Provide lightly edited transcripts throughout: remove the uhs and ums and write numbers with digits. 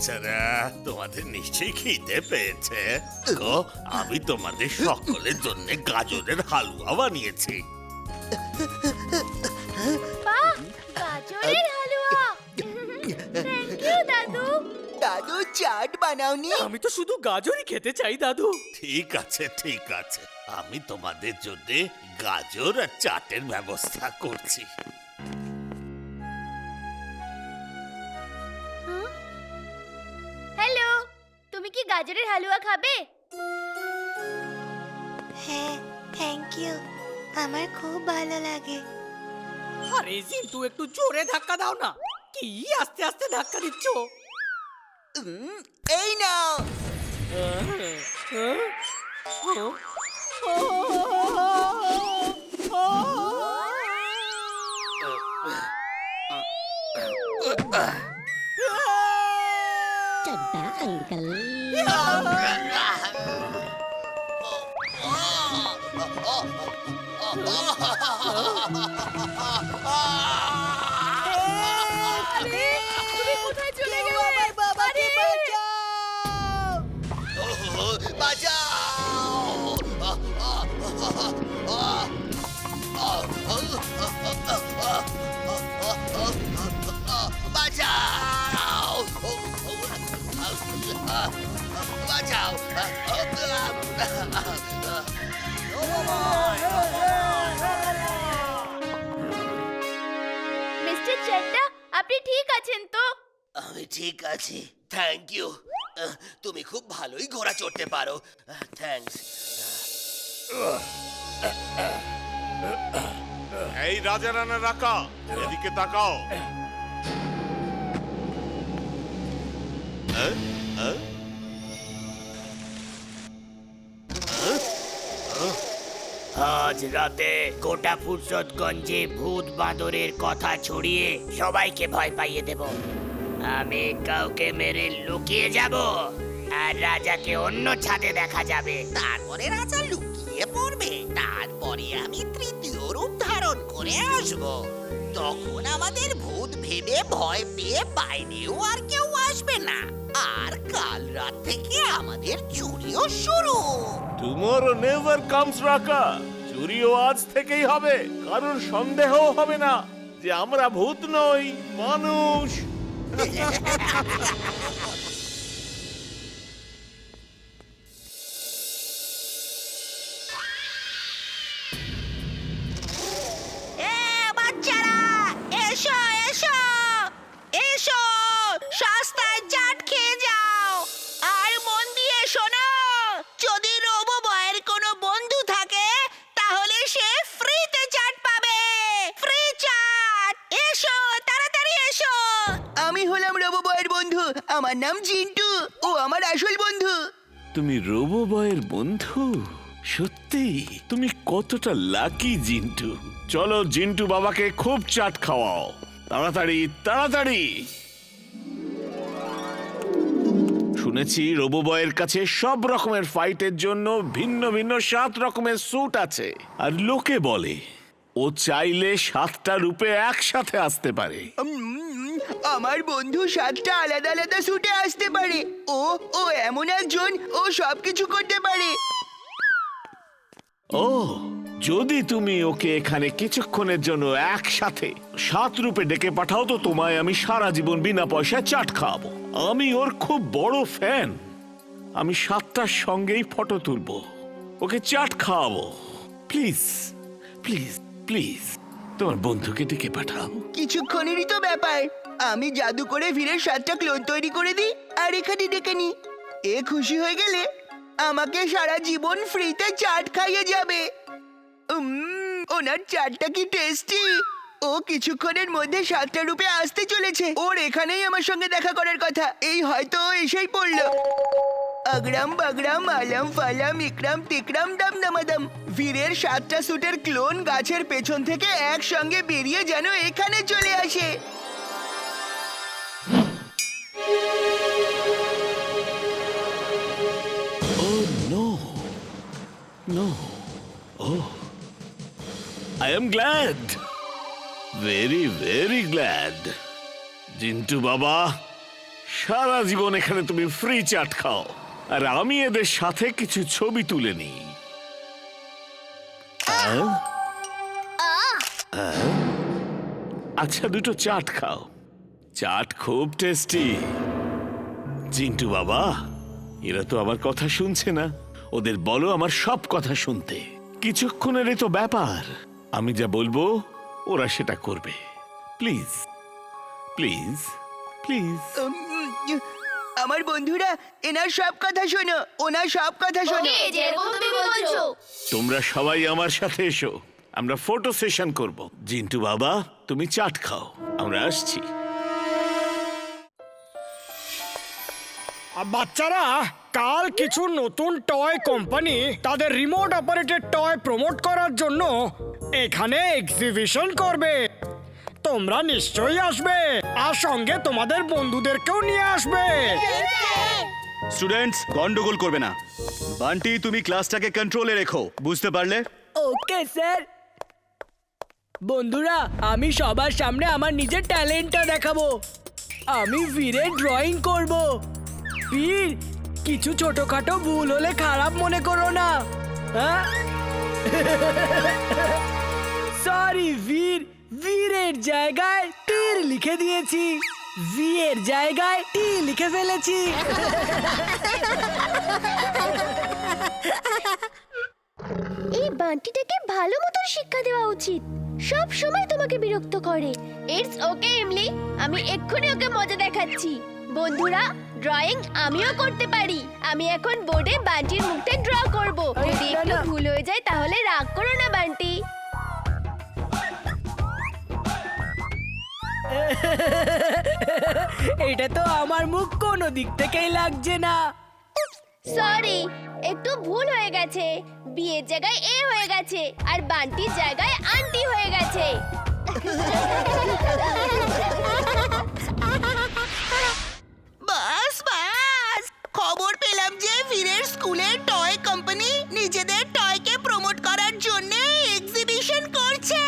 বাচ্চারা, তোমাদের নিশ্চয়ই খিদে পেয়েছে। গো, আমি তোমাদের সকলের জন্য গাজরের হালুয়া বানিয়েছি। বাহ, গাজরের হালুয়া। থ্যাংক ইউ দাদু। দাদু চাট বানাওনি? আমি তো শুধু গাজরই খেতে চাই দাদু। ঠিক আছে, ঠিক আছে, আমি তোমাদের জন্য গাজর আর চাটের ব্যবস্থা করছি। হ্যালো, তুমি কি গাজরের হালুয়া খাবে? হ্যাঁ, থ্যাংক ইউ। আমার খুব ভালো লাগে। আরে জিন্টু, একটু জোরে ধাক্কা দাও না। কি আস্তে আস্তে ধাক্কা দিচ্ছ? এই নাও। चड्डा अंकल তুমি কোথায় চলে গেলে? আমার বাবাকে আরে! বাঁচাও! বাঁচাও! মিস্টার চাড্ডা, আপনি ঠিক আছেন তো? আমি ঠিক আছি, থ্যাংক ইউ। তুমি খুব ভালোই ঘোড়া চড়তে পারো। থ্যাঙ্কস। এই রাজা রানা রাকা, এদিকে তাকাও। আজ রাতে গোটা ফুরসতগঞ্জে ভূত বাঁদরের কথা ছড়িয়ে সবাইকে ভয় পাইয়ে দেব। আমি কাউকে মেরে লুকিয়ে যাব, আর রাজাকে অন্য ছাদে দেখা যাবে। তারপরে রাজা লুকিয়ে পড়বে। তারপরে আমি তৃতীয় রূপ ধারণ করে আসব। তখন আমাদের ভূত ভেবে ভয় পেয়ে বাইরেও আর কেউ আসবে না। আর কাল রাত থেকে আমাদের চুরিও শুরু। টুমরো নেভার কামস রাকা। চুরিও আজ থেকেই হবে, কারণ সন্দেহ হবে না যে আমরা ভূত নই, মানুষ। বাচ্চারা, এসো এসো এসো, সস্তায় চাট খেয়ে যাও। আর মন দিয়ে শোনো, যদি রোবো বয়ের কোনো বন্ধু থাকে তাহলে সে ফ্রিতে চাট পাবে। ফ্রি চাট। এসো, তাড়াতাড়ি এসো। আমি হলাম রোবো বয়ের বন্ধু। আমার নাম জিন্টু। ও আমার আসল বন্ধু। তুমি রোবো বয়ের বন্ধু? সত্যি তুমি কতটা লাকি জিন্টু। চলো জিন্টু বাবাকে খুব চাট খাওয়াও, তাড়াতাড়ি তাড়াতাড়ি। শুনেছি রোবো বয়ের কাছে সব রকমের ফাইটের জন্য ভিন্ন ভিন্ন 7 রকমের স্যুট আছে, আর লোকে বলে ও চাইলে 7টা রূপে একসাথে আসতে পারে। আমার বন্ধু 7টা আলাদা আলাদা স্যুটে আসতে পারে। ও ও এমন একজন, ও সবকিছু করতে পারে। ও, যদি তুমি ওকে এখানে কিছুক্ষণের জন্য একসাথে 7 রূপে ডেকে পাঠাও তো তোমায় আমি সারা জীবন বিনা পয়সায় চাট খাওয়াবো। আমি ওর খুব বড় ফ্যান। আমি 7টার সঙ্গেই ফটো তুলবো, ওকে চাট খাওয়াবো। প্লিজ প্লিজ প্লিজ, তোমার বন্ধুকে ডেকে পাঠাও। কিছুক্ষণেরই তো ব্যাপার। আমি জাদু করে ভিড়ের 7টা ক্লোন তৈরি করে দিই আর এখানে ডেকে নি। এ খুশি হয়ে গেলে আমাকে সারা জীবন ফ্রিতে চাট খাইয়ে যাবে। ওনার চাটটা কি টেস্টি! ও কিছুক্ষণের মধ্যে 7টা রূপে আসতে চলেছে। ওর এখানেই আমার সঙ্গে দেখা করার কথা। এই হয়তো ও এসেই পড়লো। আগরাম বাগরাম আলাম ফালাম ইকরাম তিকরাম ডাম দামাদাম। বীরের 7টা স্যুটের ক্লোন গাছের পেছন থেকে একসঙ্গে বেরিয়ে যেন এখানে চলে আসে। Oh no, no. Oh, I am glad. Very, very glad. Jintu বাবা, সারা জীবন এখানে তুমি ফ্রি চাট খাও আর আমি এদের সাথে কিছু ছবি তুলে নিই। আচ্ছা, দুটো চাট খাও। চাট খুব টেস্টি। জিন্টু বাবা, এরা তো আমার কথা শুনছে না। ওদের বলো আমার সব কথা শুনতে। কিছুক্ষণেরই তো ব্যাপার। আমি যা বলবো ওরা সেটা করবে। Please please please. আমার বন্ধুরা, এনার সব কথা শোনো, ওনার সব কথা শোনো। ওকে, যেরকম তুমি বলছো। তোমরা সবাই আমার সাথে এসো, আমরা ফটো সেশন করব। জিন্টু বাবা, তুমি চাট খাও, আমরা আসছি। বাচ্চারা, কাল কিছু নতুন টয় কোম্পানি তাদের রিমোট অপারেটেড টয় প্রমোট করার জন্য এখানে এক্সিবিশন করবে। তোমরা নিশ্চয়ই আসবে, আর সঙ্গে তোমাদের বন্ধুদেরকেও নিয়ে আসবে। স্টুডেন্টস, গন্ডগোল করবে না। বান্টি, তুমি ক্লাসটাকে কন্ট্রোলে রেখো, বুঝতে পারলে? Okay sir. বন্ধুরা, আমি সবার সামনে আমার নিজের ট্যালেন্টটা দেখাবো। আমি বীরের ড্রয়িং করব। বীর, কিছু ছোটখাটো ভুল হলে খারাপ মনে করো না। হ্যাঁ, সরি বীর, বীরের জায়গায় তীর লিখে দিয়েছি, ভিয়ের জায়গায় টি লিখে ফেলেছি। এই বান্টিটাকে ভালো মতো শিক্ষা দেওয়া উচিত। সব সময় তোমাকে বিরক্ত করে। ইটস ওকে এমলি, আমি এক্ষুনি ওকে মজা দেখাচ্ছি। বন্ধুরা, ড্রয়িং আমিও করতে পারি। আমি এখন বোর্ডে বান্টির মুখটা ড্র করব। যদি একটু ভুল হয়ে যায় তাহলে রাগ করো না বান্টি। এটা তো আমার মুখ কোনো দিক থেকেই লাগছে না। সরি, একটু ভুল হয়ে গেছে। বিয়ের জায়গায় এ হয়ে গেছে আর বান্টির জায়গায় আন্টি হয়ে গেছে। বাস বাস, খবর পেলাম যে বীরের স্কুলের টয় কোম্পানি নিজেদের টয়কে প্রমোট করার জন্য এক্সিবিশন করছে।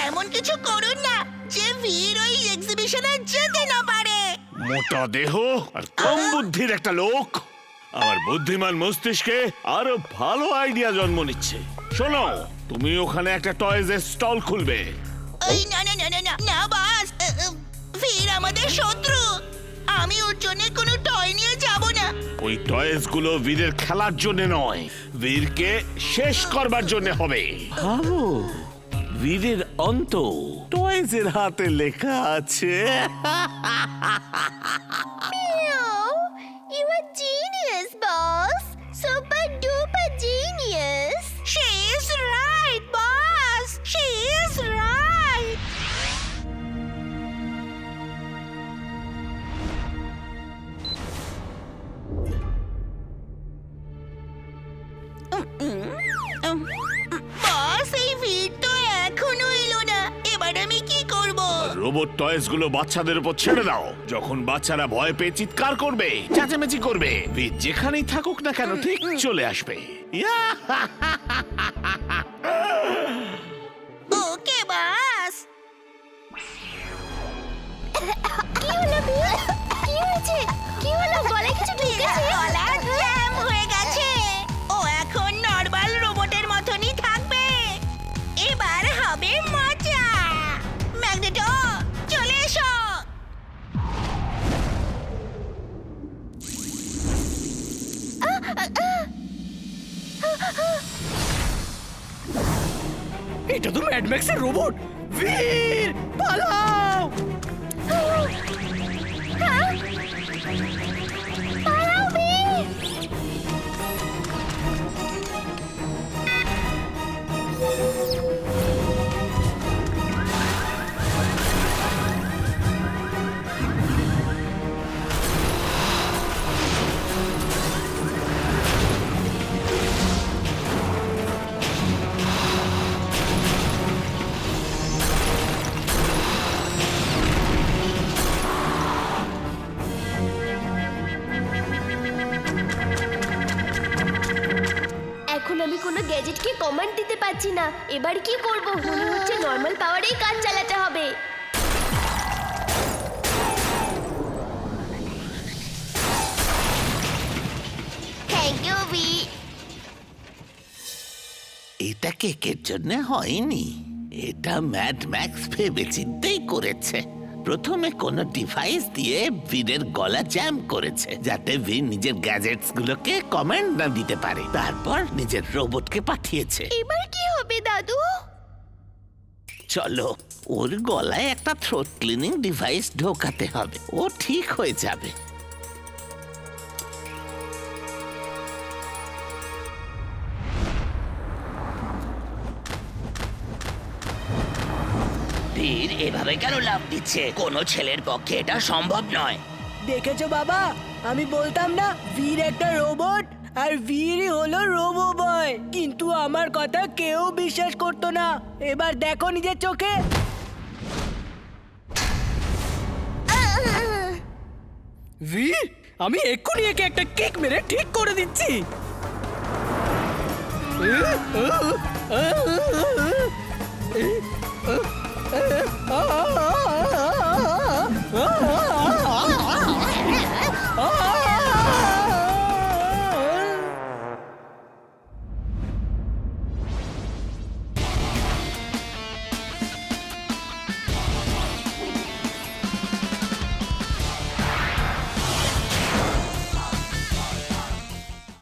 এমন কিছু করুন না যে বীর ওই এক্সিবিশনে যেতে না পারে। মোটা দেহ আর কম বুদ্ধির একটা লোক আমার বুদ্ধিমান মস্তিষ্কে আরো ভালো আইডিয়া জন্ম নিচ্ছে। শোনো, তুমি ওখানে একটা টয়েজের স্টল খুলবে। এই না না না না না না বাস, বীর আমাদের শত্রু। আমি ওর জন্য কোনো টয় নিয়ে যাব না। ওই টয়েস গুলো বীরের খেলার জন্য নয়, বীরকে শেষ করবার জন্য হবে। ভাবো, বীরের অন্ত টয়েজের হাতে লেখা আছে। You are genius, boss. Super duper genius. She is right, boss. She is right. বস, এই ভিড় তো এখনো এলো না। এবার আমি কি করব? রোবট টয়েস গুলো বাচ্চাদের উপর ছেড়ে দাও। যখন বাচ্চারা ভয় পেয়ে চিৎকার করবে, চেঁচামেচি করবে, বীর যেখানেই থাকুক না কেন ঠিক চলে আসবে। ওকে বাস। কি হলো বীর? কি হয়েছে? কি হলো? গলায় কিছু ঢুকেছে? গলার জ্যাম হয়ে গেছে। ও এখন নরমাল রোবটের মতনই থাকবে। এবার হবে মজা। ম্যাগনেটো, চলে এসো। এটা তো ম্যাড ম্যাক্সের রোবট। বীর, পালাও! পালাও বীর! এখন আমি কোনো গ্যাজেটকে কমান্ড দিতে পারছি না। এবার কি করব? মনে হচ্ছে নর্মাল পাওয়ারেই কাজ চালাতে হবে। থ্যাংক ইউ বি। এটা কেকের জন্য হয়নি, এটা ম্যাড ম্যাক্স ভেবে চিন্তেই করেছে। প্রথমে কোনো ডিভাইস দিয়ে বীরের গলা জ্যাম করেছে, যাতে বীর নিজের গ্যাজেটস গুলোকে কমান্ড না দিতে পারে। তারপর নিজের রোবটকে পাঠিয়েছে। এবার কি হবে দাদু? চলো, ওর গলায় একটা থ্রোট ক্লিনিং ডিভাইস ঢোকাতে হবে, ও ঠিক হয়ে যাবে। বীর এভাবে কেন লাফ দিচ্ছে? কোনো ছেলের পক্ষে এটা সম্ভব নয়। দেখেছো বাবা, আমি বলতাম না বীর একটা রোবট আর বীরই হলো রোবো বয়। কিন্তু আমার কথা কেউ বিশ্বাস করতো না। এবার দেখো নিজের চোখে। বীর, আমি এক্ষুনি একে একটা কেক মেরে ঠিক করে দিচ্ছি।